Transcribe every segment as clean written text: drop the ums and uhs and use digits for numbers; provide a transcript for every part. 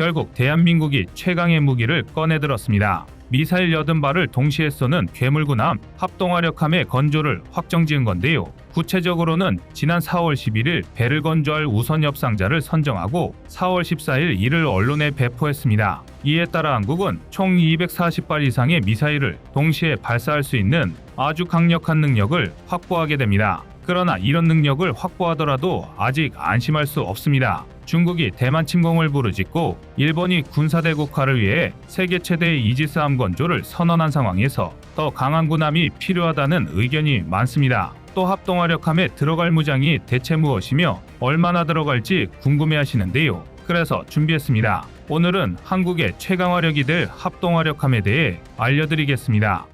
결국 대한민국이 최강의 무기를 꺼내들었습니다. 미사일 80발을 동시에 쏘는 괴물군함 합동화력함의 건조를 확정지은 건데요. 구체적으로는 지난 4월 11일 배를 건조할 우선 협상자를 선정하고 4월 14일 이를 언론에 배포했습니다. 이에 따라 한국은 총 240발 이상의 미사일을 동시에 발사할 수 있는 아주 강력한 능력을 확보하게 됩니다. 그러나 이런 능력을 확보하더라도 아직 안심할 수 없습니다. 중국이 대만 침공을 부르짖고 일본이 군사대국화를 위해 세계 최대의 이지스함 건조를 선언한 상황에서 더 강한 군함이 필요하다는 의견이 많습니다. 또 합동화력함에 들어갈 무장이 대체 무엇이며 얼마나 들어갈지 궁금해하시는데요. 그래서 준비했습니다. 오늘은 한국의 최강화력이 될 합동화력함에 대해 알려드리겠습니다.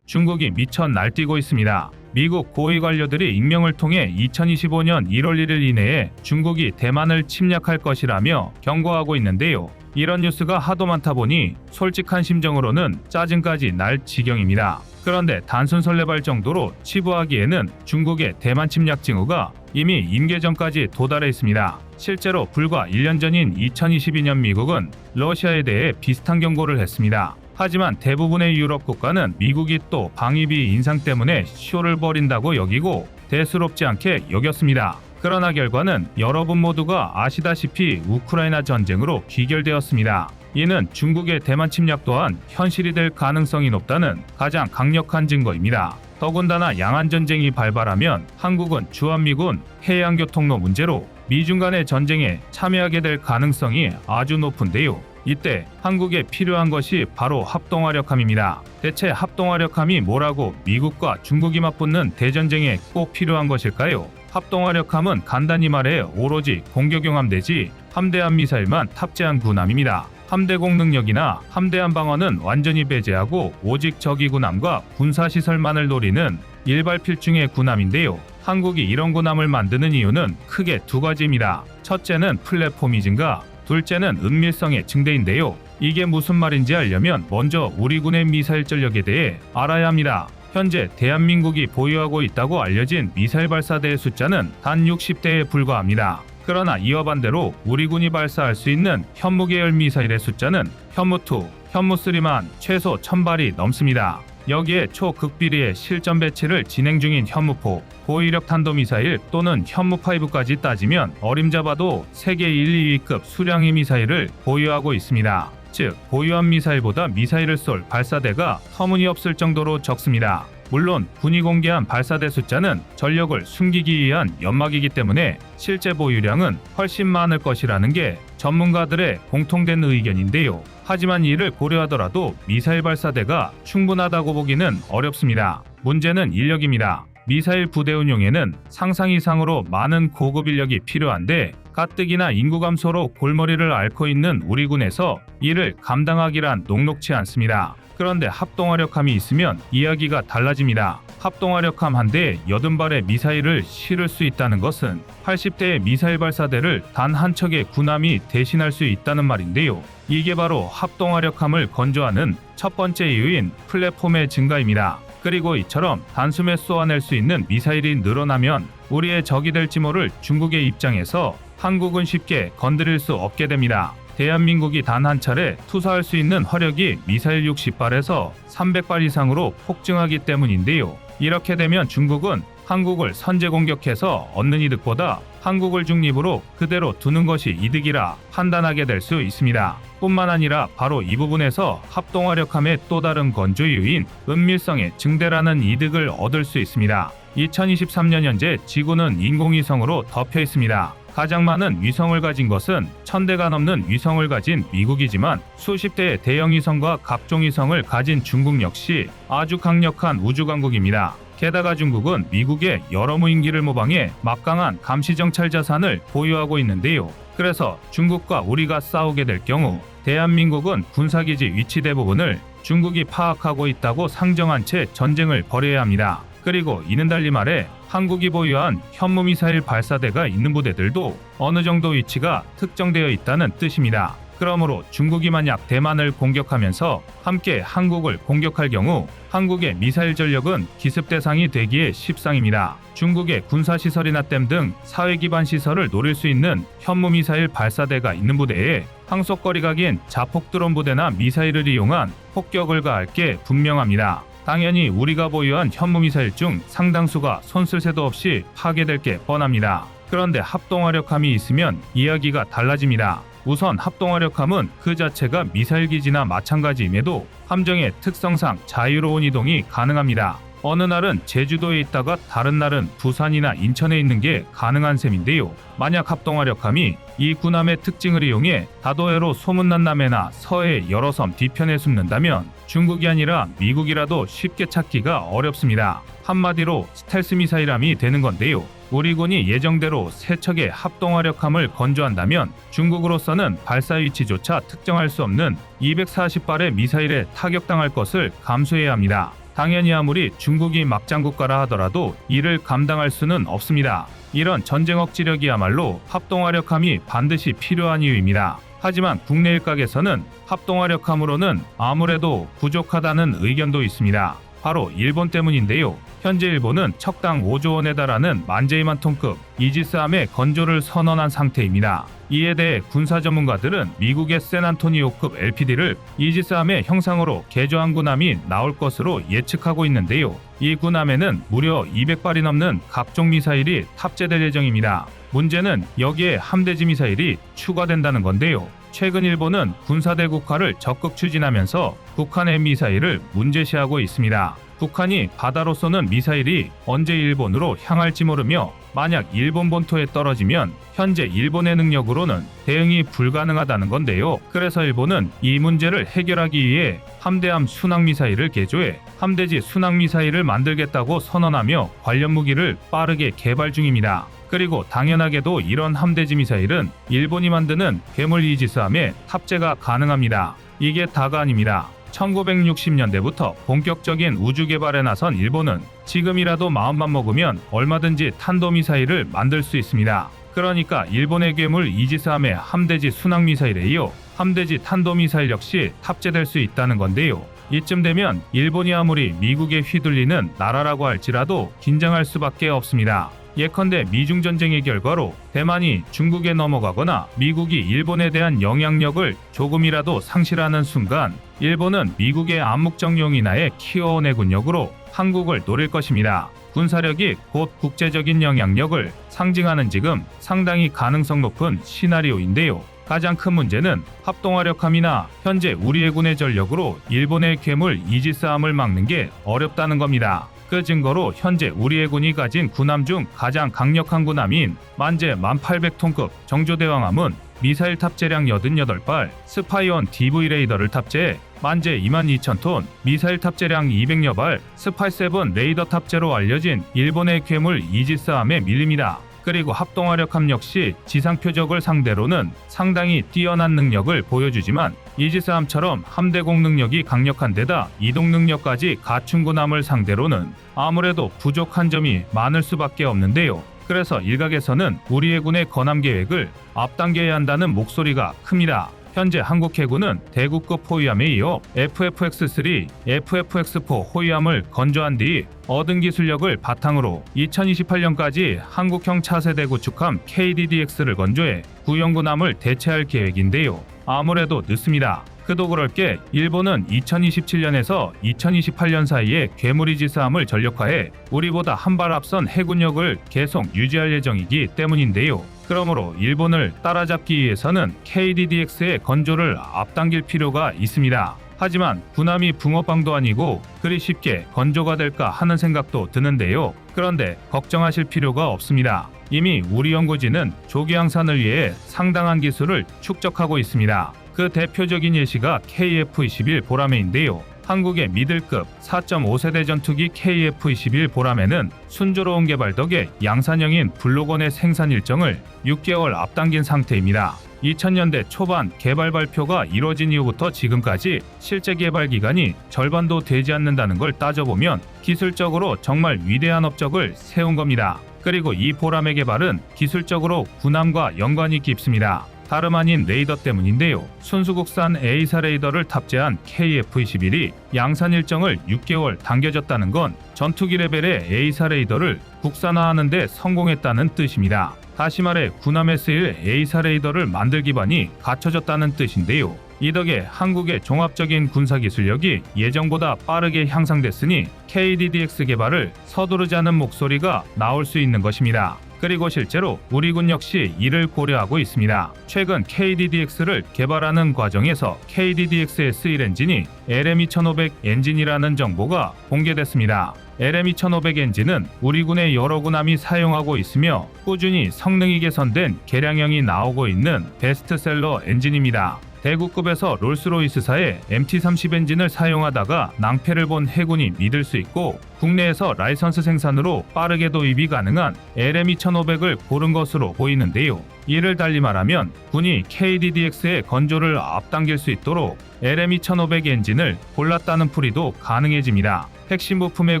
중국이 미쳐 날뛰고 있습니다. 미국 고위 관료들이 익명을 통해 2025년 1월 1일 이내에 중국이 대만을 침략할 것이라며 경고하고 있는데요. 이런 뉴스가 하도 많다 보니 솔직한 심정으로는 짜증까지 날 지경입니다. 그런데 단순 설레발 정도로 치부하기에는 중국의 대만 침략 징후가 이미 임계점까지 도달해 있습니다. 실제로 불과 1년 전인 2022년 미국은 러시아에 대해 비슷한 경고를 했습니다. 하지만 대부분의 유럽 국가는 미국이 또 방위비 인상 때문에 쇼를 벌인다고 여기고 대수롭지 않게 여겼습니다. 그러나 결과는 여러분 모두가 아시다시피 우크라이나 전쟁으로 귀결되었습니다. 이는 중국의 대만 침략 또한 현실이 될 가능성이 높다는 가장 강력한 증거입니다. 더군다나 양안전쟁이 발발하면 한국은 주한미군 해양교통로 문제로 미중 간의 전쟁에 참여하게 될 가능성이 아주 높은데요. 이때 한국에 필요한 것이 바로 합동화력함입니다. 대체 합동화력함이 뭐라고 미국과 중국이 맞붙는 대전쟁에 꼭 필요한 것일까요? 합동화력함은 간단히 말해 오로지 공격용 함대지 함대함 미사일만 탑재한 군함입니다. 함대공 능력이나 함대함 방어는 완전히 배제하고 오직 저기 군함과 군사시설만을 노리는 일발필중의 군함인데요. 한국이 이런 군함을 만드는 이유는 크게 두 가지입니다. 첫째는 플랫폼이 증가, 둘째는 은밀성의 증대인데요. 이게 무슨 말인지 알려면 먼저 우리 군의 미사일 전력에 대해 알아야 합니다. 현재 대한민국이 보유하고 있다고 알려진 미사일 발사대의 숫자는 단 60대에 불과합니다. 그러나 이와 반대로 우리 군이 발사할 수 있는 현무 계열 미사일의 숫자는 현무2, 현무3만 최소 1000발이 넘습니다. 여기에 초극비리의 실전 배치를 진행 중인 현무4, 고위력 탄도미사일 또는 현무5까지 따지면 어림잡아도 세계 1, 2위급 수량의 미사일을 보유하고 있습니다. 즉, 보유한 미사일보다 미사일을 쏠 발사대가 터무니없을 정도로 적습니다. 물론 군이 공개한 발사대 숫자는 전력을 숨기기 위한 연막이기 때문에 실제 보유량은 훨씬 많을 것이라는 게 전문가들의 공통된 의견인데요. 하지만 이를 고려하더라도 미사일 발사대가 충분하다고 보기는 어렵습니다. 문제는 인력입니다. 미사일 부대 운용에는 상상 이상으로 많은 고급 인력이 필요한데 가뜩이나 인구 감소로 골머리를 앓고 있는 우리 군에서 이를 감당하기란 녹록치 않습니다. 그런데 합동화력함이 있으면 이야기가 달라집니다. 합동화력함 한 대에 80발의 미사일을 실을 수 있다는 것은 80대의 미사일 발사대를 단 한 척의 군함이 대신할 수 있다는 말인데요. 이게 바로 합동화력함을 건조하는 첫 번째 이유인 플랫폼의 증가입니다. 그리고 이처럼 단숨에 쏘아낼 수 있는 미사일이 늘어나면 우리의 적이 될지 모를 중국의 입장에서 한국은 쉽게 건드릴 수 없게 됩니다. 대한민국이 단 한 차례 투사할 수 있는 화력이 미사일 60발에서 300발 이상으로 폭증하기 때문인데요. 이렇게 되면 중국은 한국을 선제 공격해서 얻는 이득보다 한국을 중립으로 그대로 두는 것이 이득이라 판단하게 될 수 있습니다. 뿐만 아니라 바로 이 부분에서 합동화력함의 또 다른 건조 이유인 은밀성의 증대라는 이득을 얻을 수 있습니다. 2023년 현재 지구는 인공위성으로 덮여 있습니다. 가장 많은 위성을 가진 것은 1000대가 넘는 위성을 가진 미국이지만 수십 대의 대형 위성과 각종 위성을 가진 중국 역시 아주 강력한 우주강국입니다. 게다가 중국은 미국의 여러 무인기를 모방해 막강한 감시정찰 자산을 보유하고 있는데요. 그래서 중국과 우리가 싸우게 될 경우 대한민국은 군사기지 위치 대부분을 중국이 파악하고 있다고 상정한 채 전쟁을 벌여야 합니다. 그리고 이는 달리 말해 한국이 보유한 현무미사일 발사대가 있는 부대들도 어느 정도 위치가 특정되어 있다는 뜻입니다. 그러므로 중국이 만약 대만을 공격하면서 함께 한국을 공격할 경우 한국의 미사일 전력은 기습 대상이 되기에 십상입니다. 중국의 군사시설이나 댐 등 사회 기반 시설을 노릴 수 있는 현무미사일 발사대가 있는 부대에 항속거리가 긴 자폭 드론 부대나 미사일을 이용한 폭격을 가할 게 분명합니다. 당연히 우리가 보유한 현무미사일 중 상당수가 손쓸 새도 없이 파괴될 게 뻔합니다. 그런데 합동화력함이 있으면 이야기가 달라집니다. 우선 합동화력함은 그 자체가 미사일 기지나 마찬가지임에도 함정의 특성상 자유로운 이동이 가능합니다. 어느 날은 제주도에 있다가 다른 날은 부산이나 인천에 있는 게 가능한 셈인데요. 만약 합동화력함이 이 군함의 특징을 이용해 다도해로 소문난 남해나 서해 여러 섬 뒤편에 숨는다면 중국이 아니라 미국이라도 쉽게 찾기가 어렵습니다. 한마디로 스텔스 미사일함이 되는 건데요. 우리 군이 예정대로 세 척의 합동화력함을 건조한다면 중국으로서는 발사 위치조차 특정할 수 없는 240발의 미사일에 타격당할 것을 감수해야 합니다. 당연히 아무리 중국이 막장국가라 하더라도 이를 감당할 수는 없습니다. 이런 전쟁 억지력이야말로 합동화력함이 반드시 필요한 이유입니다. 하지만 국내 일각에서는 합동화력함으로는 아무래도 부족하다는 의견도 있습니다. 바로 일본 때문인데요. 현재 일본은 척당 5조 원에 달하는 만제이만 톤급 이지스함의 건조를 선언한 상태입니다. 이에 대해 군사 전문가들은 미국의 샌안토니오급 LPD를 이지스함의 형상으로 개조한 군함이 나올 것으로 예측하고 있는데요. 이 군함에는 무려 200발이 넘는 각종 미사일이 탑재될 예정입니다. 문제는 여기에 함대지 미사일이 추가된다는 건데요. 최근 일본은 군사대국화를 적극 추진하면서 북한의 미사일을 문제시하고 있습니다. 북한이 바다로 쏘는 미사일이 언제 일본으로 향할지 모르며 만약 일본 본토에 떨어지면 현재 일본의 능력으로는 대응이 불가능하다는 건데요. 그래서 일본은 이 문제를 해결하기 위해 함대함 순항미사일을 개조해 함대지 순항미사일을 만들겠다고 선언하며 관련 무기를 빠르게 개발 중입니다. 그리고 당연하게도 이런 함대지 미사일은 일본이 만드는 괴물 이지스함에 탑재가 가능합니다. 이게 다가 아닙니다. 1960년대부터 본격적인 우주 개발에 나선 일본은 지금이라도 마음만 먹으면 얼마든지 탄도미사일을 만들 수 있습니다. 그러니까 일본의 괴물 이지스함의 함대지 순항미사일에 이어 함대지 탄도미사일 역시 탑재될 수 있다는 건데요. 이쯤 되면 일본이 아무리 미국에 휘둘리는 나라라고 할지라도 긴장할 수밖에 없습니다. 예컨대 미중 전쟁의 결과로 대만이 중국에 넘어가거나 미국이 일본에 대한 영향력을 조금이라도 상실하는 순간 일본은 미국의 암묵적 용인하에 키워내 군력으로 한국을 노릴 것입니다. 군사력이 곧 국제적인 영향력을 상징하는 지금 상당히 가능성 높은 시나리오인데요. 가장 큰 문제는 합동화력함이나 현재 우리의 군의 전력으로 일본의 괴물 이지스함을 막는 게 어렵다는 겁니다. 그 증거로 현재 우리의 군이 가진 군함 중 가장 강력한 군함인 만제 1800톤급 정조대왕함은 미사일 탑재량 88발, 스파이온 DV 레이더를 탑재해 만제 22,000톤, 미사일 탑재량 200여 발, 스파이7 레이더 탑재로 알려진 일본의 괴물 이지스함에 밀립니다. 그리고 합동화력함 역시 지상 표적을 상대로는 상당히 뛰어난 능력을 보여주지만 이지스함처럼 함대공 능력이 강력한 데다 이동 능력까지 갖춘 군함을 상대로는 아무래도 부족한 점이 많을 수밖에 없는데요. 그래서 일각에서는 우리의 군의 건함 계획을 앞당겨야 한다는 목소리가 큽니다. 현재 한국 해군은 대구급 호위함에 이어 FFX-3, FFX-4 호위함을 건조한 뒤 얻은 기술력을 바탕으로 2028년까지 한국형 차세대 구축함 KDDX를 건조해 구형군함을 대체할 계획인데요. 아무래도 늦습니다. 그도 그럴 게 일본은 2027년에서 2028년 사이에 괴물이지스함을 전력화해 우리보다 한 발 앞선 해군력을 계속 유지할 예정이기 때문인데요. 그러므로 일본을 따라잡기 위해서는 KDDX의 건조를 앞당길 필요가 있습니다. 하지만 군함이 붕어빵도 아니고 그리 쉽게 건조가 될까 하는 생각도 드는데요. 그런데 걱정하실 필요가 없습니다. 이미 우리 연구진은 조기 양산을 위해 상당한 기술을 축적하고 있습니다. 그 대표적인 예시가 KF-21 보라매인데요. 한국의 미들급 4.5세대 전투기 KF-21 보라매는 순조로운 개발 덕에 양산형인 블록원의 생산 일정을 6개월 앞당긴 상태입니다. 2000년대 초반 개발 발표가 이뤄진 이후부터 지금까지 실제 개발 기간이 절반도 되지 않는다는 걸 따져보면 기술적으로 정말 위대한 업적을 세운 겁니다. 그리고 이 보라매 개발은 기술적으로 군함과 연관이 깊습니다. 다름 아닌 레이더 때문인데요. 순수국산 A사 레이더를 탑재한 KF-21이 양산 일정을 6개월 당겨졌다는 건 전투기 레벨의 A사 레이더를 국산화하는 데 성공했다는 뜻입니다. 다시 말해 군함에 쓰일 A사 레이더를 만들 기반이 갖춰졌다는 뜻인데요. 이 덕에 한국의 종합적인 군사기술력이 예정보다 빠르게 향상됐으니 KDDX 개발을 서두르자는 목소리가 나올 수 있는 것입니다. 그리고 실제로 우리 군 역시 이를 고려하고 있습니다. 최근 KDDX를 개발하는 과정에서 KDDX-S1 엔진이 LM2500 엔진이라는 정보가 공개됐습니다. LM2500 엔진은 우리 군의 여러 군함이 사용하고 있으며 꾸준히 성능이 개선된 개량형이 나오고 있는 베스트셀러 엔진입니다. 대구급에서 롤스로이스사의 MT-30 엔진을 사용하다가 낭패를 본 해군이 믿을 수 있고 국내에서 라이선스 생산으로 빠르게 도입이 가능한 LM2500을 고른 것으로 보이는데요. 이를 달리 말하면 군이 KDDX의 건조를 앞당길 수 있도록 LM2500 엔진을 골랐다는 풀이도 가능해집니다. 핵심 부품의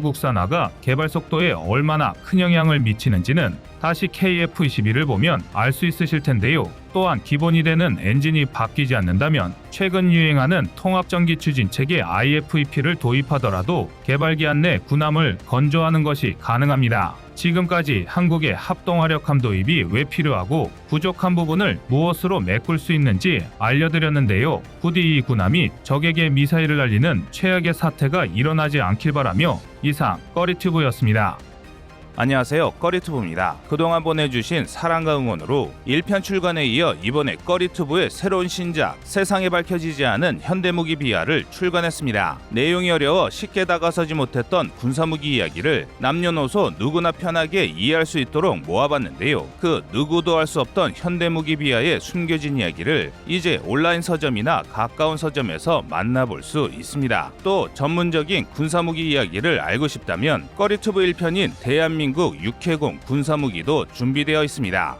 국산화가 개발 속도에 얼마나 큰 영향을 미치는지는 다시 KF-21을 보면 알 수 있으실 텐데요. 또한 기본이 되는 엔진이 바뀌지 않는다면 최근 유행하는 통합전기 추진체계 IFEP를 도입하더라도 개발기한 내 군함을 건조하는 것이 가능합니다. 지금까지 한국의 합동화력함 도입이 왜 필요하고 부족한 부분을 무엇으로 메꿀 수 있는지 알려드렸는데요. 부디 이 군함이 적에게 미사일을 날리는 최악의 사태가 일어나지 않길 바라며 이상 꺼리튜브였습니다. 안녕하세요, 꺼리튜브입니다. 그동안 보내주신 사랑과 응원으로 1편 출간에 이어 이번에 꺼리튜브의 새로운 신작 세상에 밝혀지지 않은 현대무기 비하를 출간했습니다. 내용이 어려워 쉽게 다가서지 못했던 군사무기 이야기를 남녀노소 누구나 편하게 이해할 수 있도록 모아봤는데요. 그 누구도 알 수 없던 현대무기 비하의 숨겨진 이야기를 이제 온라인 서점이나 가까운 서점에서 만나볼 수 있습니다. 또 전문적인 군사무기 이야기를 알고 싶다면 꺼리튜브 1편인 대한민국 육해공 군사무기도 준비되어 있습니다.